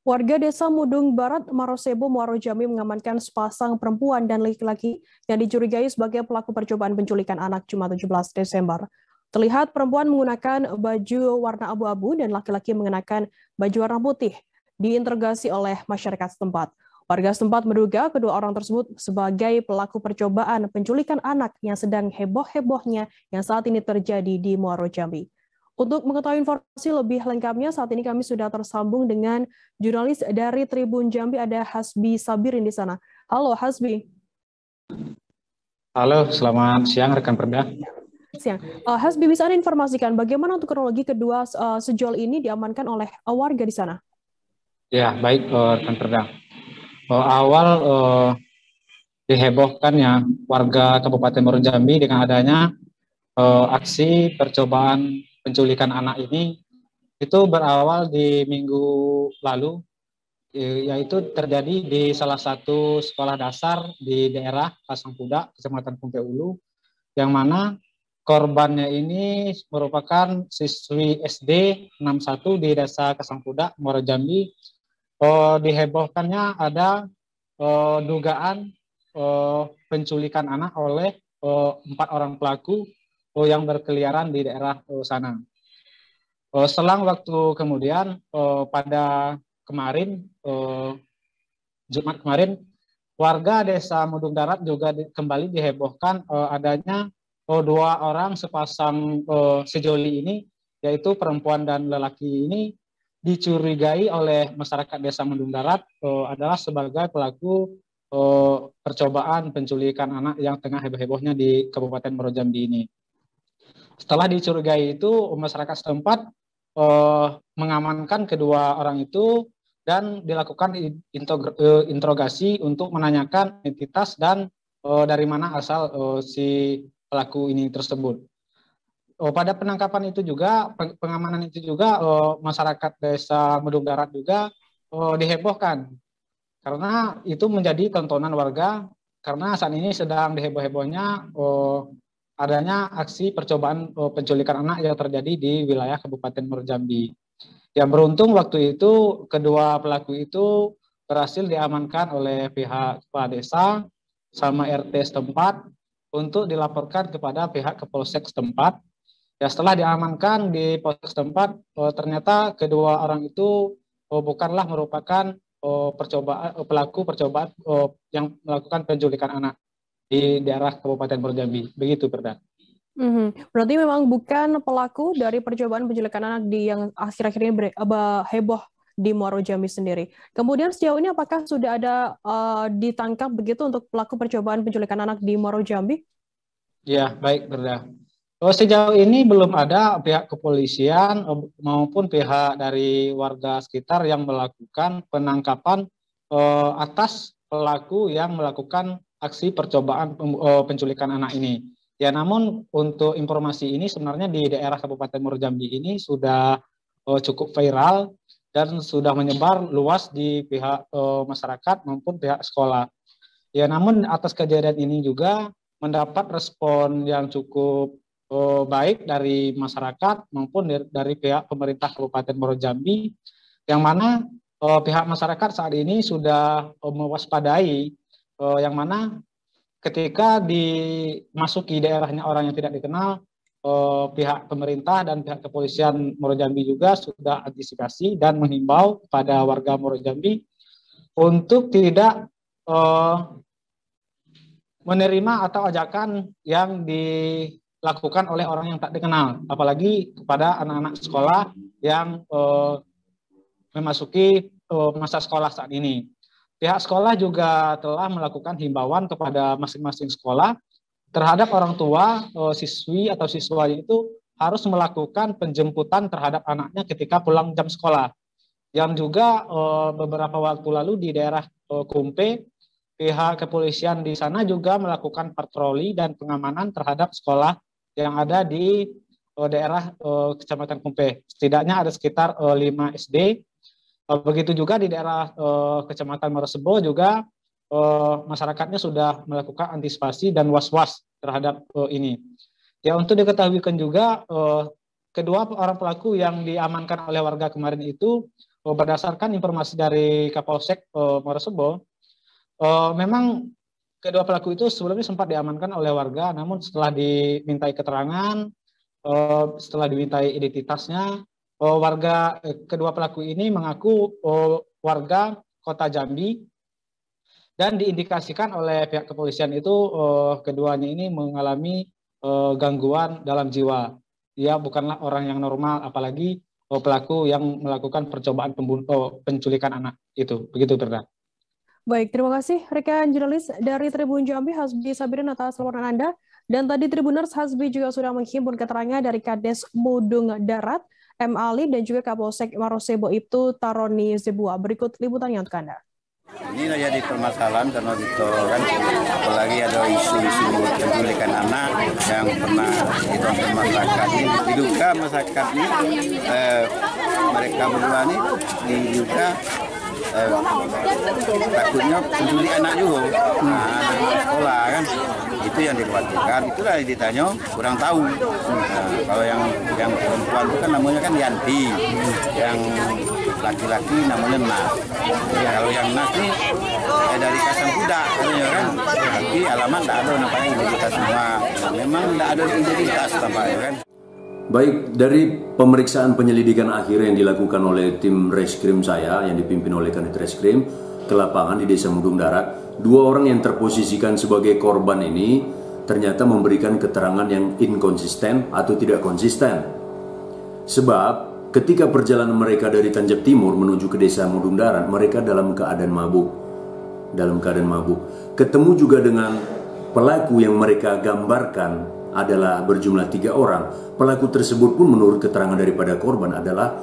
Warga Desa Mudung Barat, Marosebo, Muaro Jambi mengamankan sepasang perempuan dan laki-laki yang dicurigai sebagai pelaku percobaan penculikan anak Jumat 17 Desember. Terlihat perempuan menggunakan baju warna abu-abu dan laki-laki mengenakan baju warna putih, diinterogasi oleh masyarakat setempat. Warga setempat menduga kedua orang tersebut sebagai pelaku percobaan penculikan anak yang sedang heboh-hebohnya yang saat ini terjadi di Muaro Jambi. Untuk mengetahui informasi lebih lengkapnya, saat ini kami sudah tersambung dengan jurnalis dari Tribun Jambi, ada Hasbi Sabirin di sana. Halo Hasbi. Halo, selamat siang rekan Perda. Siang. Hasbi, bisa Anda informasikan bagaimana untuk kronologi kedua sejol ini diamankan oleh warga di sana? Ya, baik rekan Perda. Awal dihebohkannya warga Kabupaten Muaro Jambi dengan adanya aksi percobaan penculikan anak ini itu berawal di minggu lalu, yaitu terjadi di salah satu sekolah dasar di daerah Kasangkuda, Kecamatan Kumpe Ulu, yang mana korbannya ini merupakan siswi SD 61 di Desa Kasangkuda, Muaro Jambi. Dihebohkannya ada dugaan penculikan anak oleh 4 orang pelaku yang berkeliaran di daerah sana. Selang waktu kemudian pada kemarin Jumat kemarin warga Desa Mudung Darat juga kembali dihebohkan adanya 2 orang sepasang sejoli ini, yaitu perempuan dan lelaki ini dicurigai oleh masyarakat Desa Mudung Darat adalah sebagai pelaku percobaan penculikan anak yang tengah heboh-hebohnya di Kabupaten Muaro Jambi ini. Setelah dicurigai itu, masyarakat setempat mengamankan kedua orang itu dan dilakukan interogasi untuk menanyakan identitas dan dari mana asal si pelaku ini tersebut. Pada penangkapan itu juga, pengamanan itu juga, masyarakat Desa Mudung Darat juga dihebohkan karena itu menjadi tontonan warga karena saat ini sedang diheboh-hebohnya adanya aksi percobaan penculikan anak yang terjadi di wilayah Kabupaten Muaro Jambi. Yang beruntung waktu itu kedua pelaku itu berhasil diamankan oleh pihak kepala desa sama RT setempat untuk dilaporkan kepada pihak Kepolsek setempat. Ya, setelah diamankan di polsek setempat, ternyata kedua orang itu bukanlah merupakan pelaku percobaan yang melakukan penculikan anak di daerah Kabupaten Muaro Jambi. Begitu, Perda. Berarti memang bukan pelaku dari percobaan penculikan anak yang akhir-akhir ini heboh di Muaro Jambi sendiri. Kemudian sejauh ini apakah sudah ada ditangkap begitu untuk pelaku percobaan penculikan anak di Muaro Jambi? Ya, baik, Perda. Sejauh ini belum ada pihak kepolisian maupun pihak dari warga sekitar yang melakukan penangkapan atas pelaku yang melakukan aksi percobaan penculikan anak ini. Ya, namun untuk informasi ini sebenarnya di daerah Kabupaten Muaro Jambi ini sudah cukup viral dan sudah menyebar luas di pihak masyarakat maupun pihak sekolah. Ya, namun atas kejadian ini juga mendapat respon yang cukup baik dari masyarakat maupun dari pihak pemerintah Kabupaten Muaro Jambi, yang mana pihak masyarakat saat ini sudah mewaspadai yang mana ketika dimasuki daerahnya orang yang tidak dikenal, pihak pemerintah dan pihak kepolisian Muaro Jambi juga sudah antisipasi dan menghimbau pada warga Muaro Jambi untuk tidak menerima atau ajakan yang dilakukan oleh orang yang tak dikenal, apalagi kepada anak-anak sekolah yang memasuki masa sekolah saat ini. Pihak sekolah juga telah melakukan himbauan kepada masing-masing sekolah terhadap orang tua siswi atau siswa itu harus melakukan penjemputan terhadap anaknya ketika pulang jam sekolah. Yang juga beberapa waktu lalu di daerah Kumpe, pihak kepolisian di sana juga melakukan patroli dan pengamanan terhadap sekolah yang ada di daerah Kecamatan Kumpe. Setidaknya ada sekitar 5 SD. Begitu juga di daerah Kecamatan Marosebo juga masyarakatnya sudah melakukan antisipasi dan was-was terhadap ini. Ya, untuk diketahui juga kedua orang pelaku yang diamankan oleh warga kemarin itu berdasarkan informasi dari Kapolsek Muarosebo, memang kedua pelaku itu sebelumnya sempat diamankan oleh warga, namun setelah dimintai keterangan, setelah dimintai identitasnya, kedua pelaku ini mengaku warga Kota Jambi, dan diindikasikan oleh pihak kepolisian itu keduanya ini mengalami gangguan dalam jiwa. Dia bukanlah orang yang normal, apalagi pelaku yang melakukan percobaan penculikan anak itu. Begitu, Berda. Baik, terima kasih rekan jurnalis dari Tribun Jambi, Hasbi Sabirin atas laporan Anda. Dan tadi Tribuners, Hasbi juga sudah menghimpun keterangan dari Kades Mudung Darat, M. Ali, dan juga Kapolsek Muarosebo itu Taroni Zebua. Berikut liputannya untuk Anda. Ini jadi permasalahan karena gitu kan, apalagi ada isu-isu penculikan anak yang pernah ditonton masyarakat ini, diduga masyarakat ini mereka berdua ini diduga takutnya penculik anak juga, anak sekolah kan, itu yang dikhawatirkan. Itulah yang ditanya, kurang tahu. Kalau yang perempuan itu kan namanya kan Yanti, yang laki-laki namanya Nas. Kalau yang Nas ini dari Kasang Kuda, katanya kan, tapi alamat tidak ada nampaknya identitas semua. Memang tidak ada identitas tampaknya kan. Baik, dari pemeriksaan penyelidikan akhir yang dilakukan oleh tim reskrim saya yang dipimpin oleh Kanit Reskrim ke lapangan di Desa Mudung Darat, 2 orang yang terposisikan sebagai korban ini ternyata memberikan keterangan yang inkonsisten atau tidak konsisten. Sebab ketika perjalanan mereka dari Tanjab Timur menuju ke Desa Mudung Darat, mereka dalam keadaan mabuk. Ketemu juga dengan pelaku yang mereka gambarkan adalah berjumlah 3 orang. Pelaku tersebut pun menurut keterangan daripada korban adalah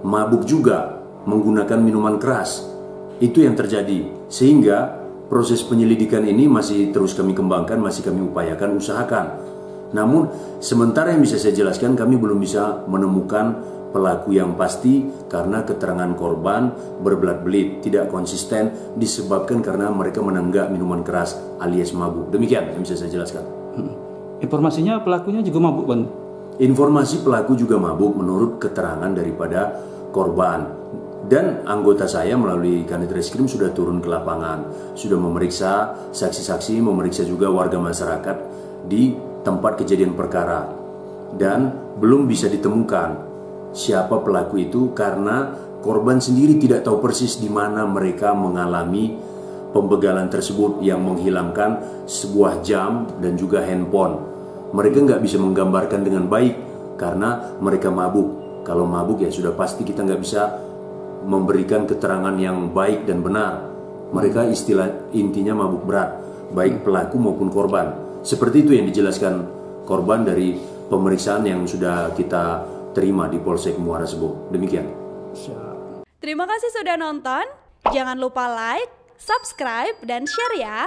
mabuk juga, menggunakan minuman keras. Itu yang terjadi, sehingga proses penyelidikan ini masih terus kami kembangkan, masih kami upayakan, usahakan. Namun sementara yang bisa saya jelaskan, kami belum bisa menemukan pelaku yang pasti karena keterangan korban berbelat-belit, tidak konsisten, disebabkan karena mereka menenggak minuman keras alias mabuk. Demikian yang bisa saya jelaskan. Informasinya pelakunya juga mabuk, Bang? Informasi pelaku juga mabuk menurut keterangan daripada korban. Dan anggota saya melalui Kanit Reskrim sudah turun ke lapangan, sudah memeriksa saksi-saksi, memeriksa juga warga masyarakat di tempat kejadian perkara. Dan belum bisa ditemukan siapa pelaku itu karena korban sendiri tidak tahu persis di mana mereka mengalami pembegalan tersebut yang menghilangkan sebuah jam dan juga handphone. Mereka nggak bisa menggambarkan dengan baik karena mereka mabuk. Kalau mabuk ya sudah pasti kita nggak bisa memberikan keterangan yang baik dan benar. Mereka intinya mabuk berat, baik pelaku maupun korban. Seperti itu yang dijelaskan korban dari pemeriksaan yang sudah kita terima di Polsek Muarosebo. Demikian. Terima kasih sudah nonton. Jangan lupa like, subscribe, dan share ya.